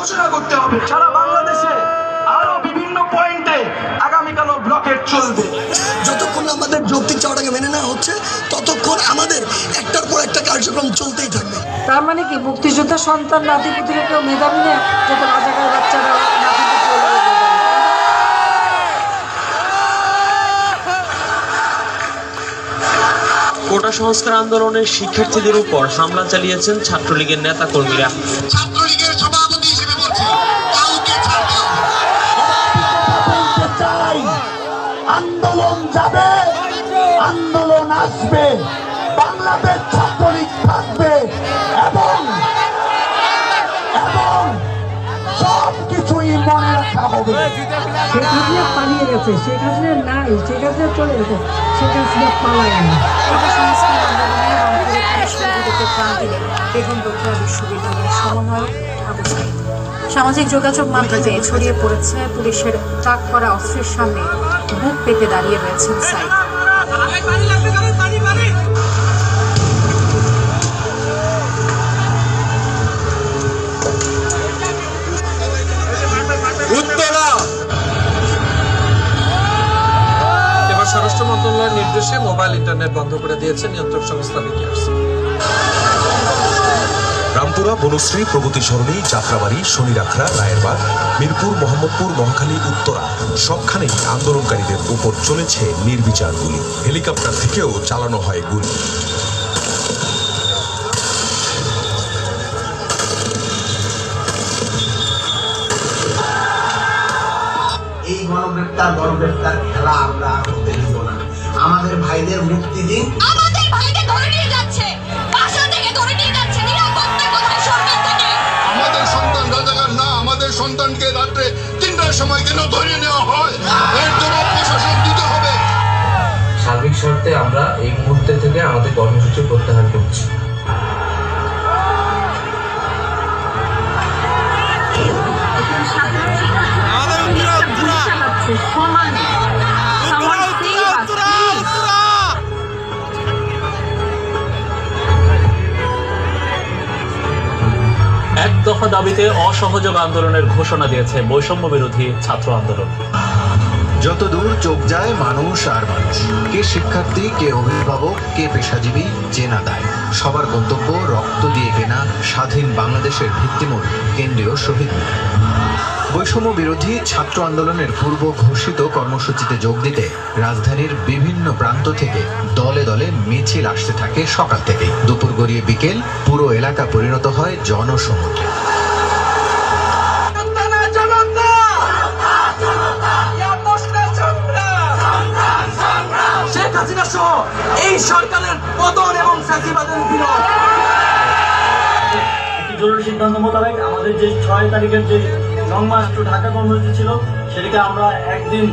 ঘোষণা করতে হবে। সারা বাংলাদেশে আরো বিভিন্ন পয়েন্টে আগামীকালও ব্লকেট চলবে। যতক্ষণ আমাদের যৌক্তিক চাওয়াটাকে মেনে নেওয়া হচ্ছে ততক্ষণ আমাদের একটার পর একটা কার্যক্রম চলতেই থাকবে। তার মানে কি মুক্তিযোদ্ধা সন্তান নাতিপুতিরা কেউ মেধাবী না, যত রাজাকার বাচ্চারা কোটা সংস্কার আন্দোলনের শিক্ষার্থীদের উপর হামলা চালিয়েছেন ছাত্রলীগের নেতা কর্মীরা। ছাত্রলীগের সভাপতি হিসেবে বলছি, আন্দোলন যাবে, আন্দোলন আসবে, বাংলাদেশ ছাত্রলীগ থাকবে এবং সবকিছুই মনে রাখা হবে। শেখ হাসিনা পালিয়ে গেছে, শেখ হাসিনা নাই, শেখ হাসিনা চলে গেছে, শেখ হাসিনা পালায় না। সামাজিক যোগাযোগ মাধ্যমে ছড়িয়ে পড়েছে পুলিশের তাক করা অস্ত্রের সামনে বুক পেতে দাঁড়িয়ে রয়েছেন সাইদ। এবার স্বরাষ্ট্র মন্ত্রণালয়ের নির্দেশে মোবাইল ইন্টারনেট বন্ধ করে দিয়েছে নিয়ন্ত্রক সংস্থা বিটিআরস। রামপুরা, বনশ্রী, প্রগতি সরণি, যাত্রাবাড়ি, শনিরাখড়া, রায়েরবাগ, মিরপুর, মোহাম্মদপুর, মহাখালী, উত্তরা সবখানেই আন্দোলনকারীদের উপর চলেছে নির্বিচার গুলি। হেলিকপ্টার থেকেও চালানো হয় গুলি। এই গণগ্রেফতার খেলা আমরা করতে দিব না। আমাদের ভাইদের মুক্তি দিন। আমাদের ভাইকে ধরে নিয়ে যাচ্ছে, বাসা থেকে ধরে নিয়ে যাচ্ছে, নিরাপত্তা কোথায় সরকার থেকে? আমাদের সন্তান রাজাকার না, আমাদের সন্তানকে রাত্রে ৩টার সময় কেন ধরে নেওয়া হয়, এর জবাব প্রশাসন দিতে হবে। সার্বিক শর্তে আমরা এই মুহূর্তে থেকে আমাদের কর্মসূচি প্রত্যাহার করছি। এক দফা দাবিতে অসহযোগ আন্দোলনের ঘোষণা দিয়েছে বৈষম্য বিরোধী ছাত্র আন্দোলন। যতদূর চোখ যায় মানুষ আর মানুষ, কে শিক্ষার্থী, কে অভিভাবক, কে পেশাজীবী, চেনা দায়। সবার গন্তব্য রক্ত দিয়ে কেনা স্বাধীন বাংলাদেশের ভিত্তিমূল কেন্দ্রীয় শহীদ মিনার। বৈষম্য বিরোধী ছাত্র আন্দোলনের পূর্ব ঘোষিত কর্মসূচিতে যোগ দিতে রাজধানীর বিভিন্ন প্রান্ত থেকে দলে দলে মিছিল আসতে থাকে সকাল থেকেই। দুপুর গড়িয়ে বিকেল পুরো এলাকা পরিণত হয় জনসমুদ্রে। শেখ হাসিনা সহ এই সরকারের পতন এবং ফ্যাসিবাদের বিরোধ। একটি জরুরি সিদ্ধান্ত মোতাবেক আমাদের যে ৬ তারিখের যে লং মার্চ টু ঢাকা কর্মসূচি ছিল সেটাকে আমরা একদিন